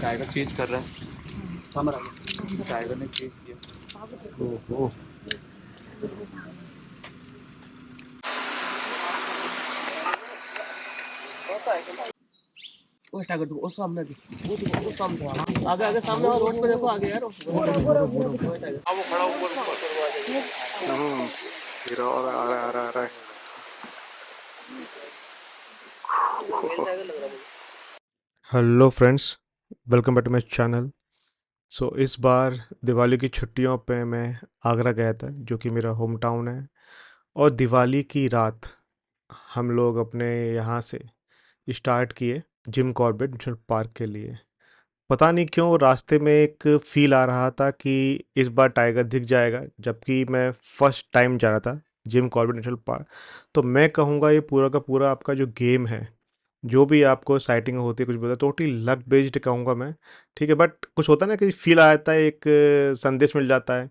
Tiger chase कर रहा है। सामने आ गया, टाइगर ने चेज किया। ओहो, वो टाइगर देखो, वो सामने देखो, वो देखो, वो सामने आगे आगे सामने और रोड पे देखो, आगे यार वो टाइगर। हाँ वो खड़ा ऊपर ऊपर। फिर और आ रहा है, आ रहा है, आ रहा है। Hello friends, welcome back to my channel. इस बार दिवाली की छुट्टियों पे मैं आगरा गया था, जो कि मेरा होम टाउन है। और दिवाली की रात हम लोग अपने यहाँ से स्टार्ट किए जिम कॉर्बेट नेशनल पार्क के लिए। पता नहीं क्यों रास्ते में एक फ़ील आ रहा था कि इस बार टाइगर दिख जाएगा, जबकि मैं फर्स्ट टाइम जा रहा था जिम कॉर्बेट नेशनल पार्क। तो मैं कहूँगा ये पूरा का पूरा आपका जो गेम है, जो भी आपको साइटिंग होती है, कुछ भी होता है, टोटली लक बेस्ड कहूँगा मैं। ठीक है, बट कुछ होता है ना कि फील आ जाता है, एक संदेश मिल जाता है,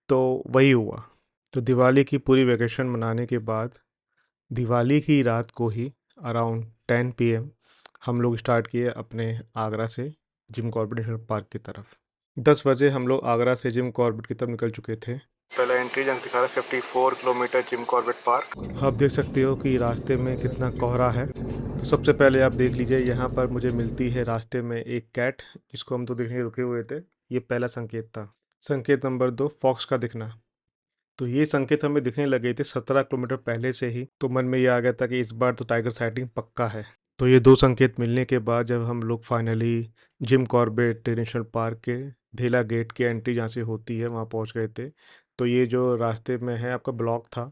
तो वही हुआ। तो दिवाली की पूरी वैकेशन मनाने के बाद दिवाली की रात को ही अराउंड 10 PM हम लोग स्टार्ट किए अपने आगरा से जिम कॉर्बेट नेशनल पार्क की तरफ। 10 बजे हम लोग आगरा से जिम कॉर्बेट की तरफ निकल चुके थे। पहला एंट्री जंग दिखा रहा है 54 किलोमीटर जिम कॉर्बेट पार्क। आप देख सकते हो कि रास्ते में कितना कोहरा है। तो सबसे पहले आप देख लीजिए, यहाँ पर मुझे मिलती है रास्ते में एक कैट, जिसको हम तो देखने रुके हुए थे। ये पहला संकेत था। संकेत नंबर 2, फॉक्स का दिखना। तो ये संकेत हमें दिखने लगे थे 17 किलोमीटर पहले से ही, तो मन में ये आ गया था कि इस बार तो टाइगर साइटिंग पक्का है। तो ये दो संकेत मिलने के बाद जब हम लोग finally Jim Corbett national park के धेला गेट की एंट्री जहाँ से होती है वहाँ पहुँच गए थे। तो ये जो रास्ते में है आपका ब्लॉक था,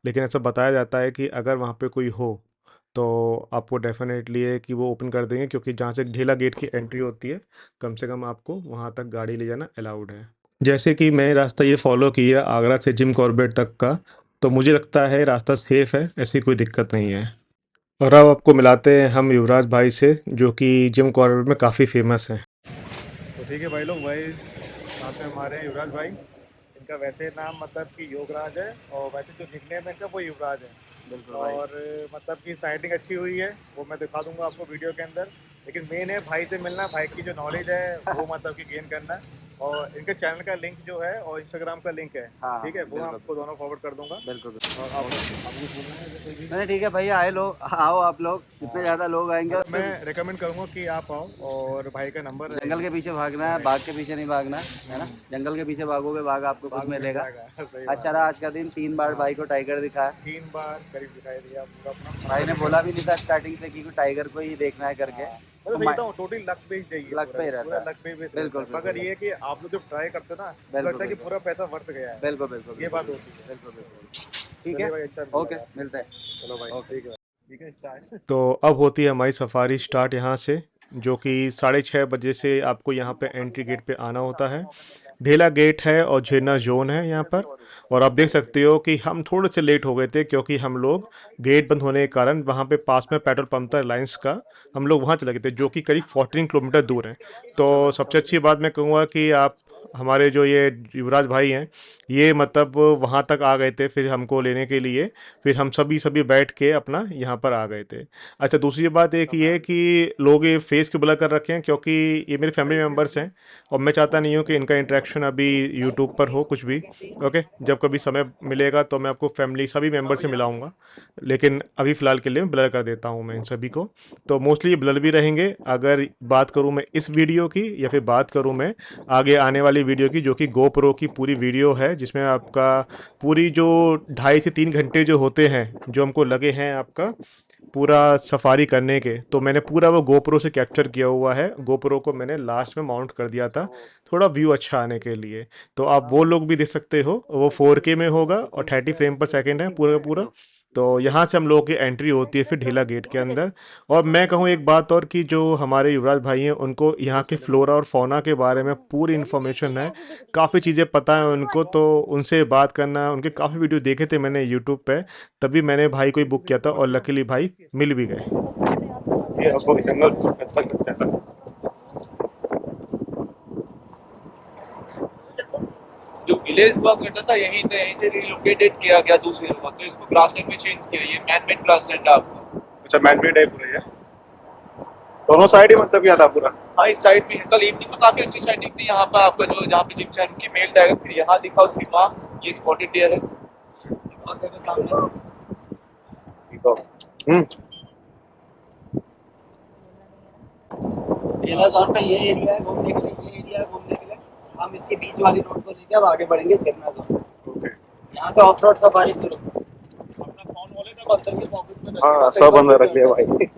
लेकिन ऐसा बताया जाता है कि अगर वहाँ पे कोई हो तो आपको डेफिनेटली है कि वो ओपन कर देंगे, क्योंकि जहाँ से ढेला गेट की एंट्री होती है, कम से कम आपको वहाँ तक गाड़ी ले जाना अलाउड है। जैसे कि मैं रास्ता ये फॉलो किया आगरा से जिम कॉर्बेट तक का, तो मुझे लगता है रास्ता सेफ़ है, ऐसी कोई दिक्कत नहीं है। और अब आपको मिलाते हैं हम युवराज भाई से, जो कि जिम कॉर्बेट में काफ़ी फेमस हैं। तो ठीक है भाई लोग, भाई साथ में हमारे युवराज भाई। इनका वैसे नाम मतलब कि योगराज है, और वैसे जो निकनेम है इनका वो युवराज है। बिल्कुल भाई। और मतलब कि साइटिंग अच्छी हुई है, वो मैं दिखा दूंगा आपको वीडियो के अंदर। लेकिन मेन है भाई से मिलना, भाई की जो नॉलेज है वो मतलब कि गेन करना। और इनके चैनल का लिंक जो है और इंस्टाग्राम का लिंक है, हाँ हाँ ठीक है, वो मैं बिल्कुल आपको दोनों फॉरवर्ड कर दूंगा। बिल्कुल बिल्कुल। और आप कुछ बोलना है जैसे भी। नहीं ठीक है भैया, आए लोग, आओ आप लोग, जितने हाँ, ज़्यादा लोग आएंगे मतलब उससे मैं रिकमेंड करूँगा कि आप आओ, और भाई का नंबर जंगल के पीछे भागना है, हमारे। बाघ के पीछे नहीं भागना है ना। जंगल के पीछे भागोगे बाघ आपको खुद बाग में मिल मिलेगा। जाएगा। सही अच्छा बात रहा है। आज का दिन, 3 बार हाँ, भाई को टाइगर दिखा है। 3 बार करीब दिखाई दिया पूरा अपना, भाई मतलब ने कि बोला भी नहीं था स्टार्टिंग से कि टाइगर को ही देखना है करके। हाँ, मतलब तो सही बताऊँ टोटली लक बेस्ड है ये, लक पूरा पे का ही पूरा रहता है। लक बेस्ड रहता बिल्कुल है, बिल्कुल मगर ये है कि आप लोग जब ट्राई करते हो ना तो बिल्कुल लगता है कि बिल्कुल पूरा पैसा वर्थ गया है। बिल्कुल बिल्कुल ये बिल्कुल बात होती है। बिल्कुल बिल्कुल। ठीक है, चलिए भाई, अच्छा ओके लगा। मिलते हैं। चलो भाई, ओके। ठीक है। ठीक है, स्टार्ट। तो अब होती है हमारी सफारी स्टार्ट यहाँ से, जो कि 6:30 बजे से आपको यहाँ पे एंट्री गेट पे आना होता है। ढेला गेट है और झेना जोन है यहाँ पर। और आप देख सकते हो कि हम थोड़े से लेट हो गए थे, क्योंकि हम लोग गेट बंद होने के कारण वहाँ पे पास में पेट्रोल पंप था रिलायंस का, हम लोग वहाँ चले गए थे, जो कि करीब 14 किलोमीटर दूर है। तो सबसे अच्छी बात मैं कहूँगा कि आप हमारे जो ये युवराज भाई हैं, ये मतलब वहाँ तक आ गए थे फिर हमको लेने के लिए। फिर हम सभी बैठ के अपना यहाँ पर आ गए थे। अच्छा, दूसरी बात एक ये है कि लोग ये फेस क्यों ब्लर कर रखे हैं, क्योंकि ये मेरे फैमिली मेम्बर्स हैं, और मैं चाहता नहीं हूँ कि इनका इंटरेक्शन अभी यूट्यूब पर हो कुछ भी। ओके, जब कभी समय मिलेगा तो मैं आपको फैमिली सभी मेम्बर से मिलाऊंगा, लेकिन अभी फ़िलहाल के लिए ब्लर कर देता हूँ मैं इन सभी को। तो मोस्टली ये ब्लर भी रहेंगे, अगर बात करूँ मैं इस वीडियो की, या फिर बात करूँ मैं आगे आने वाली वीडियो की, जो कि गोप्रो की पूरी वीडियो है, जिसमें आपका पूरी जो 2.5 से 3 घंटे जो होते हैं, जो हमको लगे हैं आपका पूरा सफारी करने के, तो मैंने पूरा वो गोप्रो से कैप्चर किया हुआ है। गोप्रो को मैंने लास्ट में माउंट कर दिया था, थोड़ा व्यू अच्छा आने के लिए। तो आप वो लोग भी देख सकते हो, वो 4K में होगा और 30 फ्रेम पर सेकेंड है पूरा का पूरा। तो यहाँ से हम लोगों की एंट्री होती है फिर ढीला गेट के अंदर। और मैं कहूँ एक बात और, कि जो हमारे युवराज भाई हैं उनको यहाँ के फ्लोरा और फौना के बारे में पूरी इन्फॉर्मेशन है, काफ़ी चीज़ें पता है उनको। तो उनसे बात करना, उनके काफ़ी वीडियो देखे थे मैंने यूट्यूब पे, तभी मैंने भाई को ही बुक किया था, और लकीली भाई मिल भी गए। ये आपको जंगल जो विलेज हुआ करता था यहीं से, यहीं से रिलोकेटेड किया गया दूसरी जगह, तो इसको ग्रासलैंड में चेंज किया। ये मैन मेड ग्रासलैंड है आपका। अच्छा, मैनमेड है पूरा ये। दोनों साइड ही मतलब क्या था पूरा? हाँ इस साइड भी है। कल इवनिंग में काफी अच्छी साइडिंग थी यहाँ पर आपका, जो जहाँ पे जिम शायद की मेल टाइगर, फिर यहाँ दिखा उसकी माँ, ये स्पॉटेड डियर है और देखो सामने। ठीक है। हम्म। येलो जोन का ये एरिया है घूमने के लिए, ये एरिया है घूमने के लिए। हम इसके बीच वाली रोड को लेके अब आगे बढ़ेंगे झरना जोन। ओके। यहाँ से ऑफ रोड सफारी शुरू। अपना फोन वॉलेट अब अंदर के पॉकेट में रखिएगा, हाँ कई सब बार अंदर लेके रख लिया आता भाई।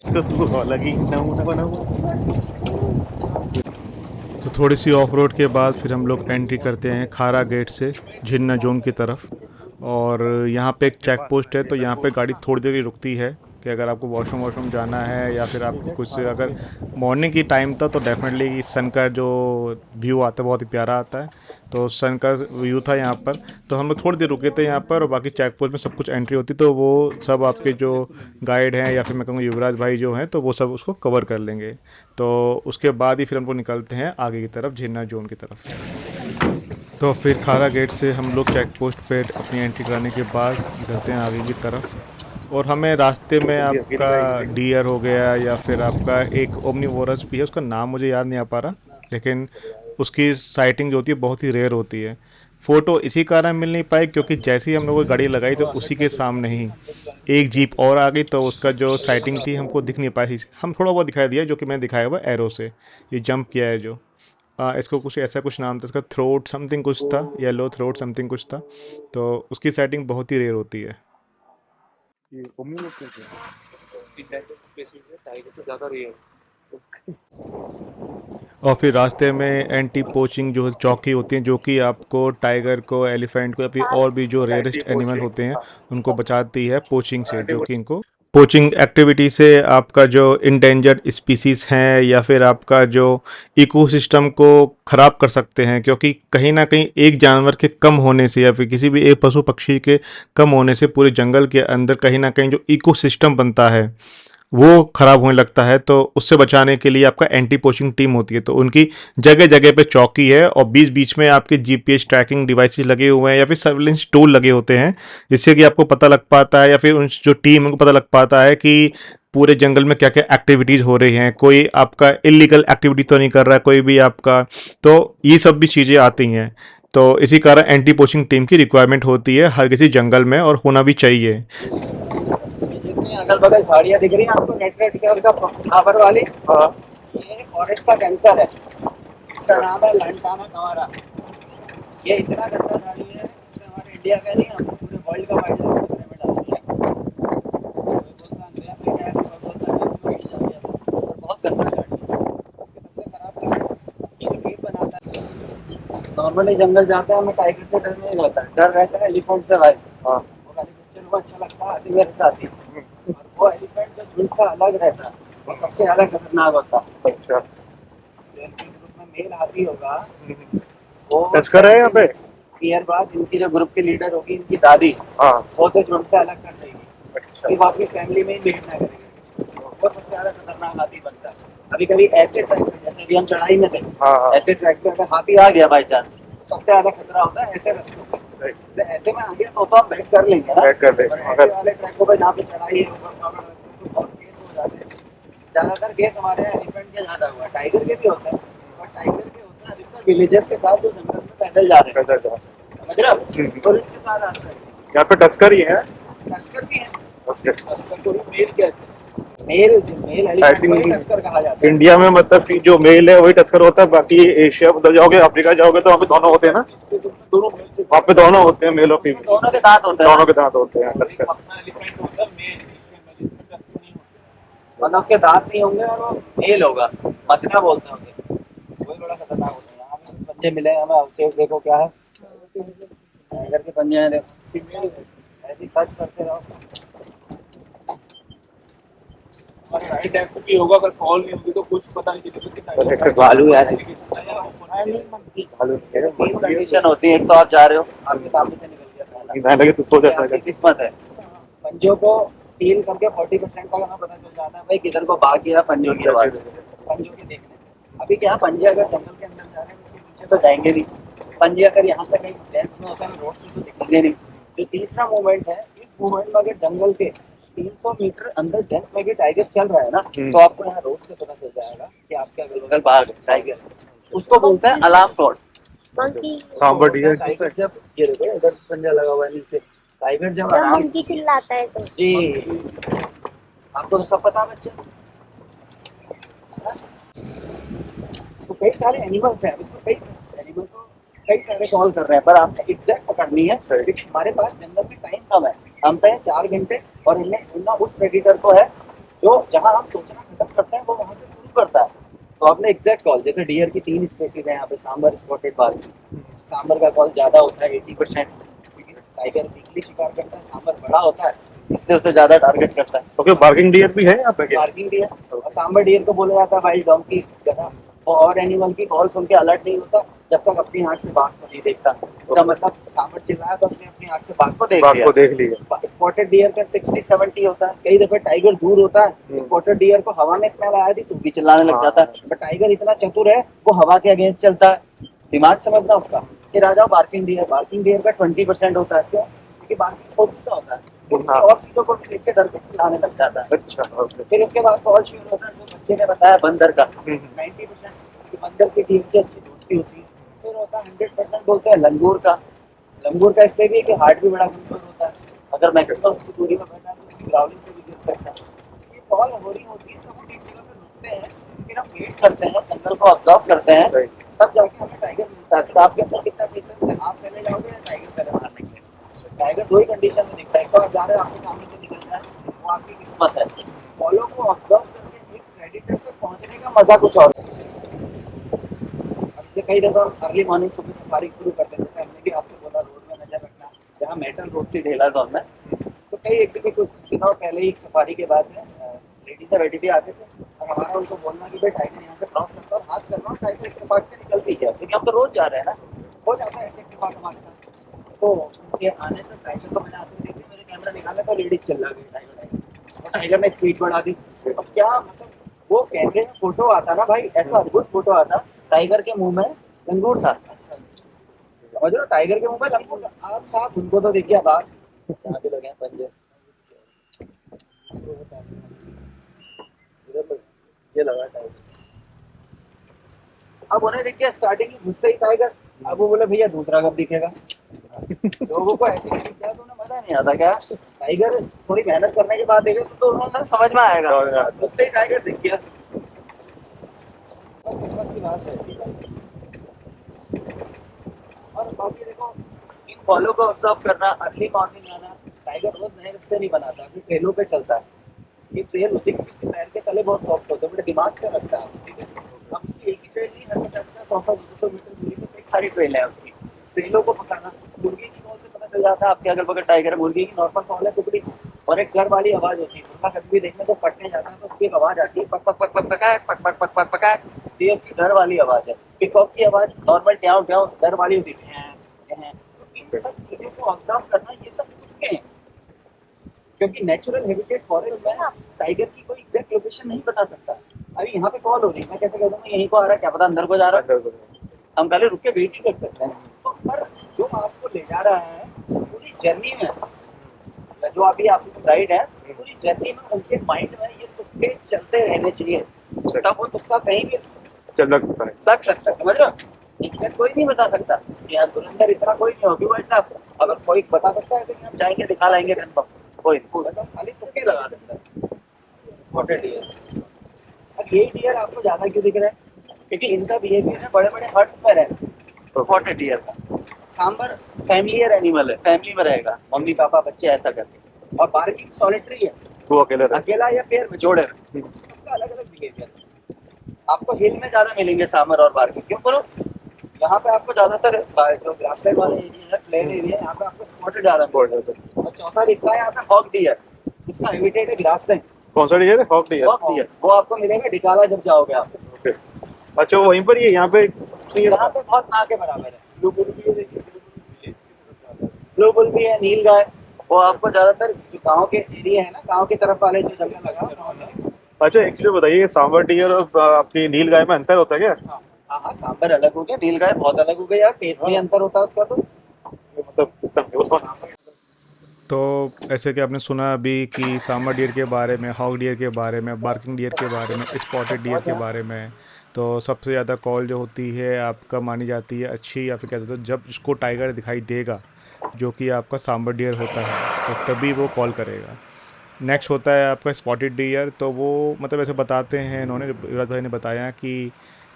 इसका तो अलग ही नमूना बना हुआ तो थोड़ी सी ऑफ रोड के बाद फिर हम लोग एंट्री करते हैं खारा गेट से झिन्ना जोन की तरफ। और यहाँ पे एक चेक पोस्ट है, तो यहाँ पे गाड़ी थोड़ी देर ही रुकती है कि अगर आपको वॉशरूम वॉशरूम जाना है या फिर आपको कुछ, अगर मॉर्निंग की टाइम था तो डेफिनेटली सन का जो व्यू आता है बहुत ही प्यारा आता है। तो सन का व्यू था यहाँ पर, तो हम लोग थोड़ी देर रुके थे यहाँ पर। और बाकी चेक पोस्ट में सब कुछ एंट्री होती, तो वो सब आपके जो गाइड हैं या फिर मैं कहूँगा युवराज भाई जो हैं, तो वो सब उसको कवर कर लेंगे। तो उसके बाद ही फिर हम लोग निकलते हैं आगे की तरफ, झिन्ना जोन की तरफ। तो फिर खारा गेट से हम लोग चेक पोस्ट पे अपनी एंट्री कराने के बाद निकलते हैं आगे की तरफ। और हमें रास्ते में आपका डियर हो गया या फिर आपका एक ओमनीवोरस भी है, उसका नाम मुझे याद नहीं आ पा रहा, लेकिन उसकी साइटिंग जो होती है बहुत ही रेयर होती है। फ़ोटो इसी कारण मिल नहीं पाई क्योंकि जैसे ही हम लोगों ने गाड़ी लगाई तो उसी के सामने ही एक जीप और आ गई, तो उसका जो साइटिंग थी हमको दिख नहीं पाई। हम थोड़ा बहुत दिखाई दिया, जो कि मैंने दिखाया हुआ एरो से ये जंप किया है जो। इसको कुछ ऐसा कुछ नाम था इसका, थ्रोट समथिंग कुछ था, येलो थ्रोट समथिंग कुछ था। तो उसकी सेटिंग बहुत ही रेयर होती है। ये घूमने लोग कैसे? इंडेंटेड स्पेसिस है, टाइगर से ज्यादा रेयर। और फिर रास्ते में एंटी पोचिंग जो चौकी होती हैं, जो कि आपको टाइगर को, एलिफेंट को या फिर और भी जो रेयरेस्ट एनिमल होते हैं उनको बचाती है पोचिंग से, जो कि इनको पोचिंग एक्टिविटी से आपका जो इंडेंजर्ड स्पीसीज़ हैं या फिर आपका जो इकोसिस्टम को ख़राब कर सकते हैं। क्योंकि कहीं ना कहीं एक जानवर के कम होने से या फिर किसी भी एक पशु पक्षी के कम होने से पूरे जंगल के अंदर कहीं ना कहीं जो इकोसिस्टम बनता है वो ख़राब होने लगता है। तो उससे बचाने के लिए आपका एंटी पोचिंग टीम होती है, तो उनकी जगह जगह पे चौकी है और बीच बीच में आपके जीपीएस ट्रैकिंग डिवाइसेस लगे हुए हैं या फिर सर्विलेंस टूल लगे होते हैं, जिससे कि आपको पता लग पाता है या फिर उन जो टीम उनको पता लग पाता है कि पूरे जंगल में क्या क्या एक्टिविटीज़ हो रही हैं, कोई आपका इलीगल एक्टिविटी तो नहीं कर रहा है कोई भी आपका। तो ये सब भी चीज़ें आती हैं। तो इसी कारण एंटी पोचिंग टीम की रिक्वायरमेंट होती है हर किसी जंगल में, और होना भी चाहिए। जितनी अगल बगल झाड़ियाँ दिख रही हैं आपको रेड रेड कलर का फ्लावर वाली, हाँ ये फॉरेस्ट का कैंसर है। इसका नाम है लंटाना कवारा। ये इतना गंदा झाड़ी है, इसने हमारे इंडिया का नहीं, हम पूरे वर्ल्ड का वाइल्ड लाइफ खतरे में डाल दिया। कोई बोलता अंग्रेज में क्या है, कोई बोलता अंग्रेज में जा गया था। और बहुत गंदा झाड़ी है। इसके सबसे खराब कारण ये जो गेट बनाता है। नॉर्मली जंगल जाते हैं हमें टाइगर से डर नहीं रहता है, डर रहता है एलिफेंट से भाई। हाँ। वो खाली बच्चों को अच्छा लगता है, हाथी मेरे साथ ही। और वो एलिफेंट जो झुंड से अलग रहता है वो सबसे ज्यादा खतरनाक होता है। अच्छा। इनके ग्रुप में मेल हाथी होगा, वो तस्कर है यहाँ पे? ईयर बाद इनकी जो ग्रुप की लीडर होगी, इनकी दादी, हाँ। वो से झुंड से अलग कर देगी अच्छा। कि वो अपनी फैमिली में ही मेट ना करेगी। वो सबसे ज्यादा खतरनाक हाथी बनता है। कभी कभी ऐसे ट्रैक पे, जैसे अभी हम चढ़ाई में थे, हाँ। ऐसे ट्रैक पे अगर हाथी आ गया बाई चांस, सबसे ज्यादा खतरा होता है ऐसे रास्तों पे। जैसे ऐसे में आ गया तो हम बैक कर लेंगे ना, बैक कर लेंगे। और ऐसे वाले ट्रैकों पे जहाँ पे चढ़ाई है, ऊपर ऊपर रास्ते, तो बहुत केस हो जाते हैं। ज्यादातर केस हमारे यहाँ एलिफेंट के ज्यादा हुआ है, टाइगर के भी होते हैं, और टाइगर के होते हैं अधिकतर विलेजेस के साथ जो जंगल में पैदल जा रहे हैं, समझ रहे हो, और इसके साथ रास्ता है। यहाँ पे टस्कर ही है? टस्कर भी है। ओके। टस्कर को भी मेल कहते हैं। मेल एलिफेंट को ही टस्कर कहा जाता है। इंडिया में मतलब कि जो मेल है वही टस्कर होता है, बाकी एशिया उधर जाओगे, अफ्रीका जाओगे तो वहाँ पे दोनों होते हैं ना? दोनों वहाँ पे दोनों होते हैं, मेल और फीमेल। दोनों के दांत होते हैं, दोनों के दांत होते हैं टस्कर। अपना एलिफेंट होता है मेल, जिसमें टस्कर नहीं होता। मतलब उसके दांत नहीं होंगे और वो मेल होगा, मचना बोलते होंगे, वही बड़ा खतरनाक होता है। यहाँ पे पंजे मिले हैं हमें, शेर देखो क्या है, टाइगर के पंजे हैं, देखो ऐसी सर्च करते रहो। और साइड टैंक भी होगा, अगर कॉल नहीं होगी तो कुछ पता नहीं चलेगा कि भालू यार, भालू नहीं है। तीन कंडीशन होती है, एक तो आप जा रहे हो, आपके सामने से निकल गया पहला, नहीं लगे तो सो ये जाता आपकी है। किस्मत है। पंजों को फील करके 40% तक हमें पता चल जाता है भाई किधर को भाग गया पंजों की आवाज, पंजों के देखने से। अभी क्या पंजे अगर जंगल के अंदर जा रहे हैं उसके पीछे तो जाएंगे नहीं, पंजे अगर यहाँ से कहीं लेंस में होता है रोड से तो दिखेंगे नहीं। जो तीसरा मूवमेंट है, इस मूवमेंट में अगर जंगल के 300 मीटर अंदर डेंस में भी टाइगर चल रहा है ना, हम्म। तो आपको यहाँ रोड से पता चल जाएगा कि आपके अगल बगल बाघ है, टाइगर है। उसको बोलते हैं alarm call. Monkey sambar deer tiger जब ये देखो इधर पंजा लगा हुआ है नीचे, टाइगर जब जब आराम मंकी चिल्लाता है तो जी, आपको तो सब पता है बच्चे। तो कई सारे एनिमल्स हैं इसमें, कई सारे एनिमल को कई सारे कॉल कर रहे हैं, पर आपने एग्जैक्ट पकड़नी है क्योंकि हमारे पास जंगल में टाइम कम है। हम पे 4 घंटे और हमने ढूंढना उस प्रेडिटर को है जो जहां हम सोचना खत्म करते हैं वो वहां से शुरू करता है। तो आपने एग्जैक्ट कॉल, जैसे डियर की 3 स्पेसीज हैं यहाँ पे, सांबर, स्पॉटेड बार। सांबर का कॉल ज्यादा होता है 80%, क्योंकि टाइगर वीकली शिकार करता है, सांबर बड़ा होता है इसलिए उसे ज्यादा टारगेट करता है। ओके, बार्किंग डियर भी है यहाँ पे क्या? पार्किंग भी है, और सांबर डियर को बोला जाता है वाइल्ड डॉन्की जगह। और एनिमल की कॉल सुन के अलर्ट नहीं होता जब तक अपनी आंख से बाघ को नहीं देखता। इसका मतलब सांबर चिल्लाया तो उसने अपनी आंख से बाघ को देख बाघ लिया। को देख लिया। स्पॉटेड डियर का 60-70 होता है। कई दफे टाइगर दूर होता है, स्पॉटेड डियर को हवा में स्मेल आया थी तो भी चिल्लाने लग जाता है, पर टाइगर इतना चतुर है वो हवा के अगेंस्ट चलता है। दिमाग समझना उसका। फिर आ जाओ बार्किंग डियर। बार्किंग डियर का 20% होता है। क्यों? क्योंकि बार्किंग छोटा सा होता है, वो किसी और चीजों को भी देख के डर के चिल्लाने लग जाता है। अच्छा, ओके। फिर उसके बाद कॉल शुरू होता है, जो बच्चे ने बताया बंदर का 90%, कि बंदर की टीम की अच्छी दोस्ती होती है। फिर होता है 100% बोलते हैं लंगूर का। लंगूर का इसलिए भी है कि हार्ट भी बड़ा कमजोर होता है, अगर मैक्सिमम उसकी दूरी में बैठा है तो उसकी ग्राउलिंग से भी गिर सकता है। ये कॉल हो रही होती है तो हम एक जगह पे रुकते हैं, फिर हम वेट करते हैं, जंगल को ऑब्जर्व करते हैं, तब जाके हमें टाइगर मिलता है। फिर आपके अंदर कितना पेशेंस है, आप पहले जाओगे या टाइगर पहले मारने के लिए? टाइगर 2 ही कंडीशन में दिखता है, एक तो आप जा रहे हो आपके सामने से निकल जाए, वो आपकी किस्मत है। फॉलो को ऑब्जर्व करके एक प्रेडिटर तक पहुंचने का मजा कुछ और है। अब जैसे कई दफा हम अर्ली मॉर्निंग सुबह सफारी शुरू करते हैं, जैसे हमने भी आपसे बोला रोड में नजर रखना, जहाँ मेटल रोड थी ढेला जोन में, तो कई एक कुछ दिनों पहले ही सफारी के बाद लेडीज बैठी थी आगे से, और हमारा उनको बोलना कि भाई टाइगर यहाँ से क्रॉस करता और हाथ करना, टाइगर इत्तेफाक से निकल भी गया क्योंकि हम तो रोज जा रहे हैं ना, हो जाता है ऐसे इत्तेफाक हमारे साथ। तो उनके आने तक टाइगर को मैंने आते हुए देखी, मेरे कैमरा निकाला तो लेडीज चिल्ला गई टाइगर टाइगर, और टाइगर ने स्पीड बढ़ा दी। और क्या मतलब वो कैमरे में फोटो आता ना भाई, ऐसा अद्भुत फोटो आता, टाइगर के मुंह में लंगूर था। समझ रहे हो, टाइगर के मुंह में लंगूर था। आप साहब उनको तो देखिए बात यहाँ पे लगे हैं पंजे, ये लगा टाइगर। अब उन्हें देखिए स्टार्टिंग ही घुसते ही टाइगर, अब वो बोले भैया दूसरा कब दिखेगा। लोगों को ऐसे दिख गया तो उन्हें मजा नहीं आता क्या? टाइगर थोड़ी मेहनत करने के बाद देखे तो उन्हें समझ में आएगा। घुसते ही टाइगर दिख गया, किस्मत की बात है। और बाकी देखो, इन फॉलो को ऑब्जर्व करना, अर्ली मॉर्निंग आना, टाइगर रोज नए रास्ते नहीं बनाता, फिर ट्रेलों पे चलता है। ये ट्रेल होती है क्योंकि पैर के तले बहुत सॉफ्ट होते हैं, बड़े दिमाग से रखता है, ठीक है। अब उसकी एक ही ट्रेल नहीं, हर 50-100 मीटर दूरी पे कई सारी ट्रेल है उसकी। ट्रेलों को पकड़ना, मुर्गी की कॉल से पता चल जाता है आपके अगल बगल टाइगर है। मुर्गी की नॉर्मल कॉल है टुकड़ी, और एक घर वाली आवाज होती है। मुर्गा कभी भी देखने तो पटने जाता है तो उसकी एक आवाज आती है, पक पक पक पक पकाक, पक पक पक पक पकाक, ये उसकी घर वाली आवाज है। पिकॉक की आवाज नॉर्मल ट्याव ट्याव घर वाली होती है। तो इन सब चीजों को ऑब्जर्व करना, ये सब तुक्के हैं, क्योंकि नेचुरल हैबिटेट फॉरेस्ट में टाइगर की कोई एग्जैक्ट लोकेशन नहीं बता सकता। अभी यहाँ पे कॉल हो रही है, मैं कैसे कह दूंगा यहीं को आ रहा है, क्या पता अंदर को जा रहा है। हम पहले रुक के वेट ही कर सकते हैं। तो पर जो आपको ले जा रहा है पूरी जर्नी में, जो अभी आपके गाइड है, पूरी जर्नी में उनके माइंड में ये तुक्के चलते रहने चाहिए, तब वो तुक्का कहीं भी लग सकता है। समझ रहे हो? एग्जैक्ट कोई नहीं बता सकता कि यार धुरंधर इतना कोई नहीं होगी भाई साहब। अगर कोई बता सकता है ऐसे कि हम जाएंगे दिखा लाएंगे कन्फर्म, कोई नहीं, बस हम खाली तुक्के लगा सकते हैं। Spotted deer. अब ये डियर आपको ज्यादा क्यों दिख रहा है? क्योंकि इनका बिहेवियर है बड़े बड़े हर्ट्स में रहते हैं। स्पॉटेड डियर का सांबर फैमिलियर एनिमल है, फैमिली में रहेगा, मम्मी पापा बच्चे ऐसा करके। और बार्किंग सॉलिटरी है, वो अकेला या पेड़ में जोड़े रहे, सबका अलग अलग बिहेवियर है। आपको हिल में ज्यादा मिलेंगे सांबर और बार्किंग, क्यों बोलो? यहाँ पे आपको ज्यादातर जो ग्रासलैंड वाले एरिया है, प्लेन एरिया है, यहाँ पे आपको स्पॉटेड ज्यादा मिलेगा। और चौथा दिखता है यहाँ पे हॉक डियर, इसका हैबिटेट है ग्रासलैंड। कौन सा डियर है? Hoc dear. हॉक डियर वो आपको मिलेगा डिकाला जब जाओगे आप। ओके, अच्छा वहीं पर ही है यहाँ पे? यहाँ पे बहुत ना के बराबर है। ब्लू बुल भी है, देखिए ब्लू बुल भी है, नील गाय। वो आपको ज्यादातर जो गाँव के एरिया है ना, गाँव की तरफ वाले जो जंगल लगा वहाँ पे। अच्छा, एक चीज बताइए, सांबर डियर और अपनी नील गाय में अंतर होता है क्या? हाँ हाँ, सांबर अलग हो गया, नील गाय बहुत अलग हो गई यार, टेस्ट में अंतर होता है उसका तो। मतलब तो ऐसे कि आपने सुना अभी कि सांबर डियर के बारे में, हॉग डियर के बारे में, बार्किंग डियर के बारे में, स्पॉटेड डियर के बारे में। तो सबसे ज़्यादा कॉल जो होती है आपका मानी जाती है अच्छी, या फिर कह सकते हो जब उसको टाइगर दिखाई देगा जो कि आपका सांबर डियर होता है, तो तभी वो कॉल करेगा। नेक्स्ट होता है आपका स्पॉटेड डियर। तो वो मतलब ऐसे बताते हैं इन्होंने, युवराज भाई ने बताया कि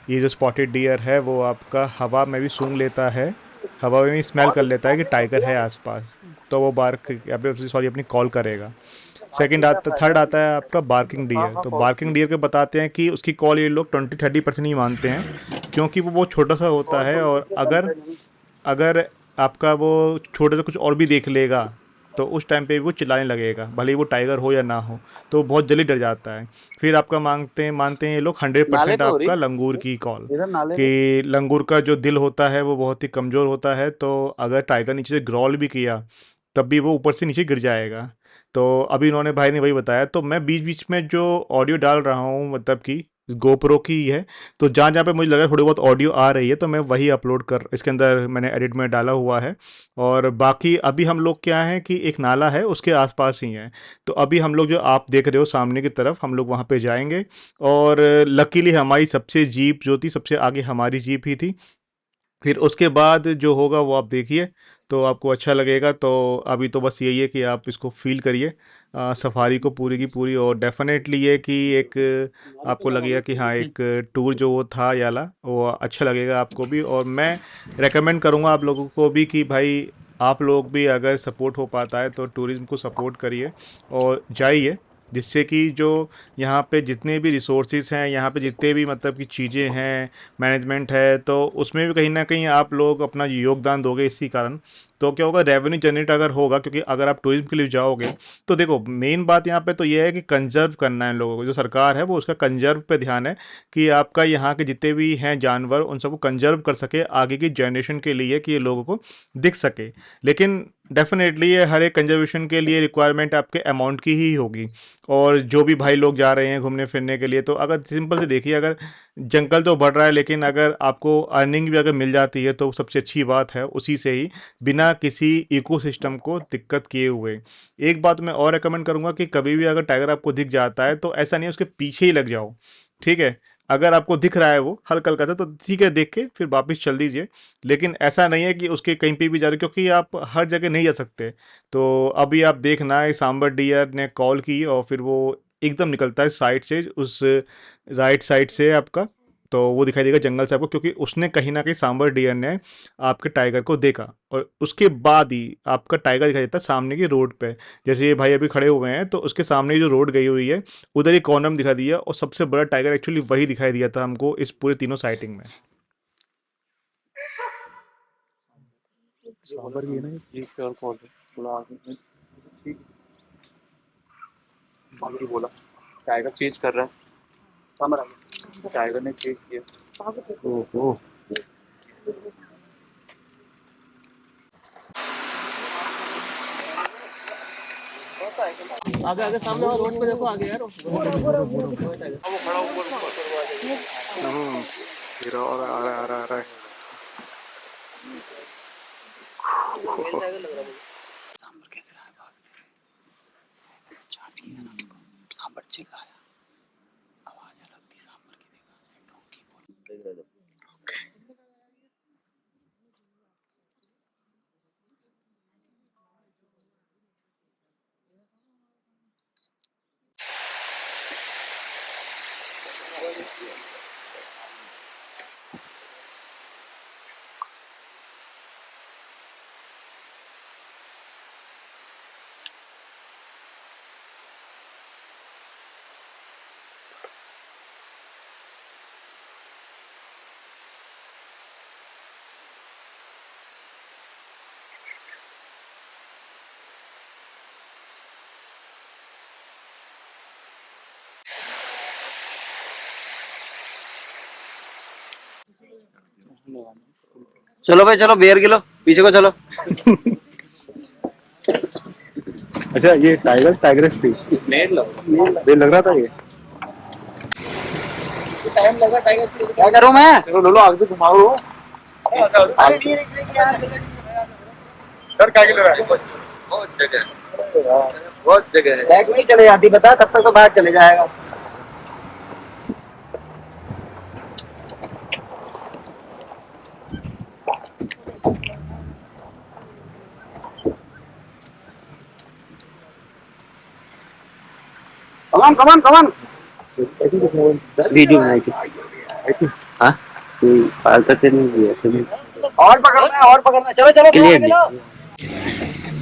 ये जो स्पॉटेड डियर है वो आपका हवा में भी सूंघ लेता है, हवा में भी स्मेल कर लेता है कि टाइगर है आसपास, तो वो बार्क सॉरी अपनी कॉल करेगा। थर्ड आता है आपका बार्किंग डियर। तो बार्किंग डियर के बताते हैं कि उसकी कॉल ये लोग 20-30% ही मानते हैं, क्योंकि वो बहुत छोटा सा होता है, और अगर अगर आपका वो छोटे से कुछ और भी देख लेगा तो उस टाइम पे भी वो चिल्लाने लगेगा, भले ही वो टाइगर हो या ना हो, तो वो बहुत जल्दी डर जाता है। फिर आपका मानते हैं ये लोग नाले 100% पे हो रही आपका लंगूर की कॉल, इधर नाले पे। कि लंगूर का जो दिल होता है वो बहुत ही कमज़ोर होता है, तो अगर टाइगर नीचे से ग्रॉल भी किया तब भी वो ऊपर से नीचे गिर जाएगा। तो अभी इन्होंने भाई ने वही बताया, तो मैं बीच बीच में जो ऑडियो डाल रहा हूँ मतलब कि गोप्रो की ही है, तो जहाँ जहाँ पे मुझे लगा थोड़ी बहुत ऑडियो आ रही है तो मैं वही अपलोड कर इसके अंदर मैंने एडिट में डाला हुआ है। और बाकी अभी हम लोग क्या है कि एक नाला है उसके आसपास ही हैं, तो अभी हम लोग जो आप देख रहे हो सामने की तरफ हम लोग वहाँ पे जाएंगे। और लकीली हमारी सबसे जीप जो थी सबसे आगे हमारी जीप ही थी। फिर उसके बाद जो होगा वो आप देखिए, तो आपको अच्छा लगेगा। तो अभी तो बस यही है कि आप इसको फ़ील करिए सफारी को पूरी की पूरी, और डेफ़िनेटली ये कि एक आपको लगेगा कि हाँ एक टूर जो वो था याला वो अच्छा लगेगा आपको भी। और मैं रेकमेंड करूँगा आप लोगों को भी कि भाई आप लोग भी अगर सपोर्ट हो पाता है तो टूरिज़्म को सपोर्ट करिए और जाइए, जिससे कि जो यहाँ पे जितने भी रिसोर्सेज हैं, यहाँ पे जितने भी मतलब कि चीज़ें हैं, मैनेजमेंट है, तो उसमें भी कहीं ना कहीं आप लोग अपना योगदान दोगे इसी कारण। तो क्या होगा, रेवेन्यू जनरेट अगर होगा, क्योंकि अगर आप टूरिज्म के लिए जाओगे तो देखो मेन बात यहाँ पे तो ये है कि कंजर्व करना है लोगों को, जो सरकार है वो उसका कंजर्व पे ध्यान है कि आपका यहाँ के जितने भी हैं जानवर उन सबको कंजर्व कर सके आगे की जनरेशन के लिए, कि ये लोगों को दिख सके। लेकिन डेफिनेटली ये हर एक कंजर्वेशन के लिए रिक्वायरमेंट आपके अमाउंट की ही होगी। और जो भी भाई लोग जा रहे हैं घूमने फिरने के लिए, तो अगर सिंपल से देखिए, अगर जंगल तो बढ़ रहा है लेकिन अगर आपको अर्निंग भी अगर मिल जाती है तो सबसे अच्छी बात है, उसी से ही बिना किसी इकोसिस्टम को दिक्कत किए हुए। एक बात मैं और रेकमेंड करूंगा कि कभी भी अगर टाइगर आपको दिख जाता है तो ऐसा नहीं है उसके पीछे ही लग जाओ, ठीक है। अगर आपको दिख रहा है वो हल्का हल्का सा तो ठीक है, देख के फिर वापस चल दीजिए। लेकिन ऐसा नहीं है कि उसके कहीं पे भी जा रहे, क्योंकि आप हर जगह नहीं जा सकते। तो अभी आप देखना है सांबर डियर ने कॉल की और फिर वो एकदम निकलता है साइड से, उस राइट साइड से आपका, तो वो दिखाई देगा जंगल से आपको, क्योंकि उसने कहीं ना कहीं सांबर डियर ने आपके टाइगर को देखा। और उसके बाद ही आपका टाइगर दिखाई देता है सामने की रोड पे। जैसे ये भाई अभी खड़े हुए हैं तो उसके सामने जो रोड गई हुई है उधर ही कॉर्नर में दिखा दिया, और सबसे बड़ा टाइगर एक्चुअली वही दिखाई दिया था हमको इस पूरे तीनों साइटिंग में। सांबर की है ना ये और कॉल थोड़ा आगे ठीक बाकी बोला टाइगर चेज कर रहा है, सामर आ गया। टाइगर ने चेज किया। ओहो आगे आगे सामने और रोड पे देखो आगे यार। वो खड़ा ऊपर फिर और आ रहा है आ रहा है आ रहा है सांबर कैसे आया भागते चार्ज किया ना उसको, सांबर चिल्लाया, आवाज अलग थी सांबर की, देखा डोंकी बोल। चलो भाई चलो, बेर गिलो पीछे को चलो। अच्छा ये टाइग्रेस थी, मेल लो। ये लग रहा था ये टाइम लगा टाइगर, क्या करूं मैं? चलो लो आगे से घुमाओ अरे नहीं यार। सर क्या लग रहा है बहुत जगह बहुत जगह है। बैग में ही चले जाती, बता तब तक तो बाहर चले जाएगा। कमान कमान कमान वीडियो बनाई थी। हाँ कोई फालतू से नहीं ऐसे नहीं। और पकड़ना है, और पकड़ना है। चलो चलो तुम आगे लो,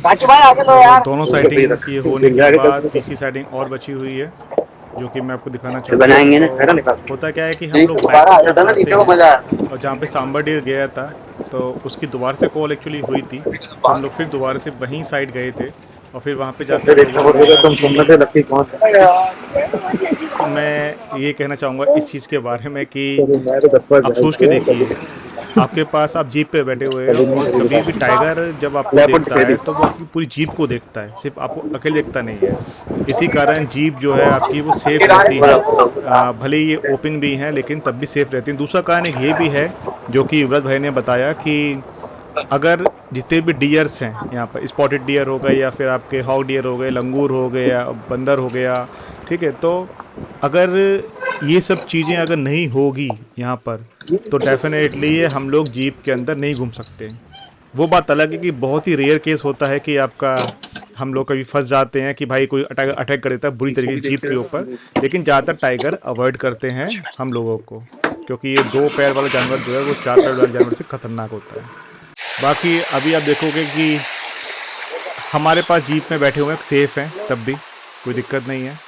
बाजू भाई आगे लो तो यार। दोनों साइटिंग की होने के बाद तीसरी साइटिंग और बची हुई है जो कि मैं आपको दिखाना तो चाहूँगा। बनाएंगे ना, तो होता क्या है कि हम यहीं लोग से बैक दोबारा की आ तरफ जाता ना, जाते नीचे को हैं मजा आता। और जहाँ पे सांबर डीर गया था तो उसकी दोबारा से कॉल एक्चुअली हुई थी, तो हम लोग फिर दोबारा से वहीं साइड गए थे और फिर वहाँ पे जाके हम लोगों ने देखा कि लकी कौन है? इस मैं ये कहना चाहूँगा इस चीज़ के बारे में कि मैं तो 10 बार आप ड्राइव सोच के किया देखिए, आपके पास आप जीप पे बैठे हुए हो कभी नहीं और कभी कभी भी नहीं। टाइगर जब आपको लेपर्ड देखता टेडी है तो वो आपकी पूरी जीप को देखता है, सिर्फ आपको अकेले देखता नहीं है। तो इसी कारण जीप जो है आपकी वो सेफ रहती है। भले ही ये ओपन भी हैं लेकिन तब भी सेफ रहती है। दूसरा कारण एक ये भी है जो कि व्रत भाई ने बताया कि अगर जितने भी डियर्स हैं यहाँ पर, स्पॉटेड डियर हो गए या फिर आपके हॉक डियर हो गए, लंगूर हो गए या बंदर हो गया, ठीक है, तो अगर ये सब चीज़ें अगर नहीं होगी यहाँ पर तो डेफिनेटली ये हम लोग जीप के अंदर नहीं घूम सकते। वो बात अलग है कि बहुत ही रेयर केस होता है कि आपका हम लोग कभी फंस जाते हैं कि भाई कोई टाइगर अटैक कर देता है बुरी तरीके से जीप के ऊपर, लेकिन ज़्यादातर टाइगर अवॉइड करते हैं हम लोगों को, क्योंकि ये 2 पैर वाला जानवर जो है वो 4 पैर वाले जानवर से खतरनाक होता है। बाकी अभी आप देखोगे कि हमारे पास जीप में बैठे हुए हैं, सेफ़ हैं, तब भी कोई दिक्कत नहीं है,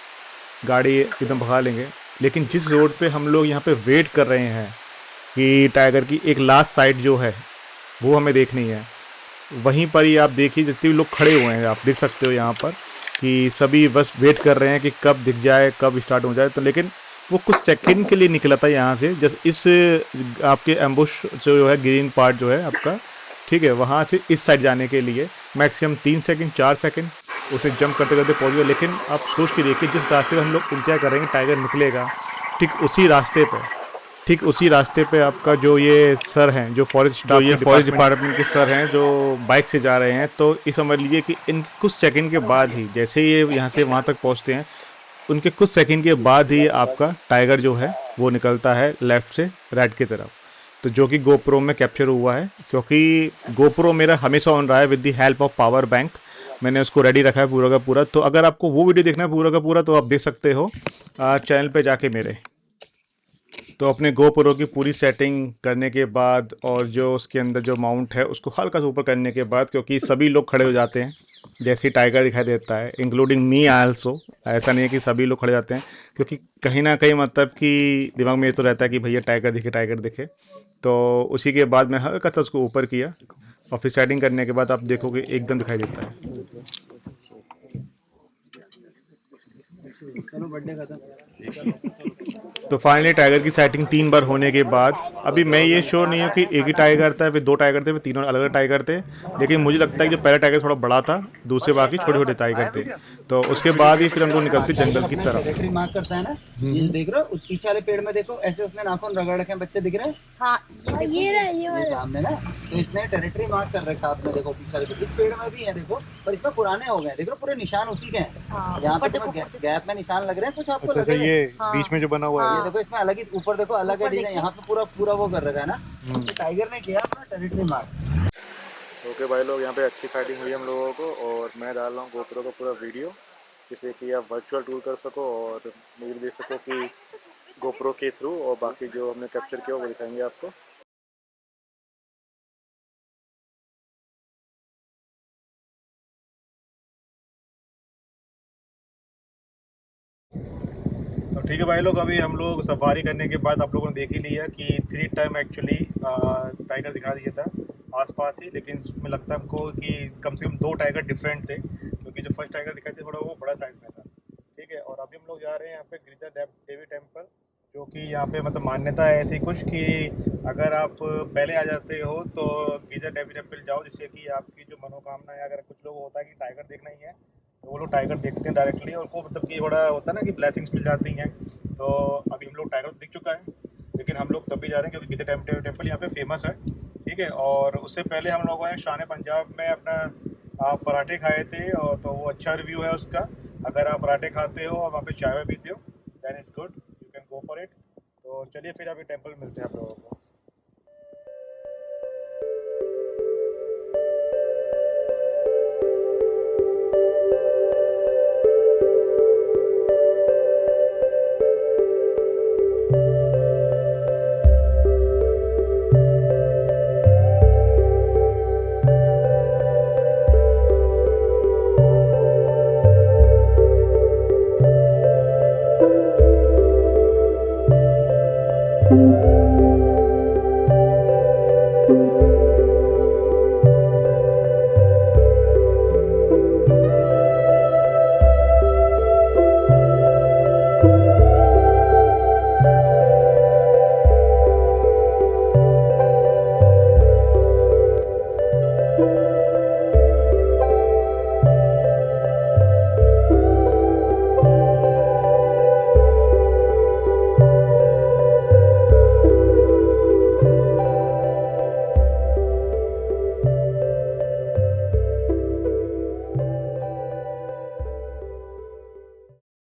गाड़ी एकदम भगा लेंगे। लेकिन जिस रोड पे हम लोग यहाँ पे वेट कर रहे हैं कि टाइगर की एक लास्ट साइड जो है वो हमें देखनी है, वहीं पर ही आप देखिए जितने भी लोग खड़े हुए हैं, आप देख सकते हो यहाँ पर कि सभी बस वेट कर रहे हैं कि कब दिख जाए, कब स्टार्ट हो जाए। तो लेकिन वो कुछ सेकंड के लिए निकला था यहाँ से, जस्ट इस आपके एम्बुश जो है ग्रीन पार्ट जो है आपका, ठीक है, वहाँ से इस साइड जाने के लिए मैक्सिमम 3 सेकंड 4 सेकंड उसे जंप करते करते पहुँच गए। लेकिन आप सोच के देखिए जिस रास्ते पर हम लोग इंतजार करेंगे टाइगर निकलेगा, ठीक उसी रास्ते पे आपका जो ये सर हैं, जो फॉरेस्ट स्टाफ, ये फॉरेस्ट डिपार्टमेंट के सर हैं जो बाइक से जा रहे हैं, तो ये समझ लीजिए कि इन कुछ सेकंड के बाद ही, जैसे ये यहाँ से वहाँ तक पहुँचते हैं, उनके कुछ सेकंड के बाद ही आपका टाइगर जो है वो निकलता है लेफ़्ट से राइट की तरफ। तो जो कि गोप्रो में कैप्चर हुआ है, क्योंकि गोप्रो मेरा हमेशा ऑन रहा है with the help of power bank, मैंने उसको रेडी रखा है पूरा का पूरा। तो अगर आपको वो वीडियो देखना है पूरा का पूरा तो आप देख सकते हो चैनल पे जाके मेरे। तो अपने गोप्रो की पूरी सेटिंग करने के बाद और जो उसके अंदर जो माउंट है उसको हल्का सा ऊपर करने के बाद, क्योंकि सभी लोग खड़े हो जाते हैं जैसे ही टाइगर दिखाई देता है, इंक्लूडिंग मी आल्सो, ऐसा नहीं है कि सभी लोग खड़े जाते हैं, क्योंकि कहीं ना कहीं मतलब कि दिमाग में ये तो रहता है कि भैया टाइगर दिखे। तो उसी के बाद मैं हल्का सा उसको ऊपर किया और फिर सेटिंग करने के बाद आप देखोगे एकदम दिखाई देता है। तो फाइनली टाइगर की सेटिंग 3 बार होने के बाद, अभी मैं ये श्योर नहीं हूँ कि एक ही टाइगर था, फिर 2 टाइगर थे, फिर तीनों अलग अलग टाइगर थे, लेकिन मुझे लगता है कि जो पहला टाइगर थोड़ा बड़ा था, दूसरे बाकी छोटे छोटे टाइगर थे। तो उसके बाद ही फिर हम लोग निकलते जंगल की तरफ। टेरिटरी मार्क करता है ना, ये देख रहे हो उस पीछे वाले पेड़ में, देखो ऐसे उसने नाखून रगड़ रखे हैं, बच्चे दिख रहे हैं। हाँ ये रहा ये ये वाला। सामने ना, तो इसने टेरिटरी मार्क कर रखा आपने, देखो पीछे वाले इस पेड़ में भी है देखो, पर इसमें पुराने हो गए, देख रहे हो पूरे निशान उसी के हैं। हाँ, यहाँ पे ऊपर तुम्हें देखो, गैप में निशान लग रहे हैं कुछ आपको अच्छा लगे हुए? ये हाँ। बीच में जो बना हुआ है हाँ। ये देखो इसमें अलग ही, ऊपर देखो अलग है ऊपर डिजाइन, देखिए। यहाँ पे पूरा पूरा वो कर रखा है ना, तो टाइगर ने किया अपना टेरिटरी मार्क। ओके भाई लोग, यहाँ पे अच्छी साइटिंग हुई हम लोगों को और मैं डाल रहा हूँ गोप्रो का पूरा वीडियो, जिससे कि आप वर्चुअल टूर कर सको और मूवी देख सको कि गोप्रो के थ्रू, और बाकी जो हमने कैप्चर किया वो दिखाएंगे आपको। तो ठीक है भाई लोग, अभी हम लोग सफारी करने के बाद आप लोगों ने देख ही लिया कि 3 टाइम एक्चुअली टाइगर दिखा दिया था आसपास ही, लेकिन उसमें लगता है हमको कि कम से कम 2 टाइगर डिफरेंट थे, क्योंकि जो फर्स्ट टाइगर दिखाई थे थोड़ा वो बड़ा साइज़ में था। ठीक है, और अभी हम लोग जा रहे हैं यहाँ पे गिरिजा देवी टेम्पल, जो कि यहाँ पे मतलब मान्यता है ऐसी कुछ कि अगर आप पहले आ जाते हो तो गिरिजा देवी टेम्पल जाओ, जिससे कि आपकी जो मनोकामना है, अगर कुछ लोग होता है कि टाइगर देखना ही है तो वो लोग टाइगर देखते हैं डायरेक्टली, और को मतलब कि थोड़ा होता है ना कि ब्लेसिंग्स मिल जाती हैं। तो अभी हम लोग टाइगर दिख चुका है, लेकिन हम लोग तब भी जा रहे हैं क्योंकि गिरिजा टेम्पल यहाँ पे फेमस है। ठीक है, और उससे पहले हम लोगों ने शान पंजाब में अपना पराठे खाए थे, और तो वो अच्छा रिव्यू है उसका। अगर आप पराठे खाते हो और वहाँ पे चाय भी पीते हो, then it's good, you can go for it. तो चलिए फिर अभी टेम्पल मिलते हैं आप लोगों को। Thank you.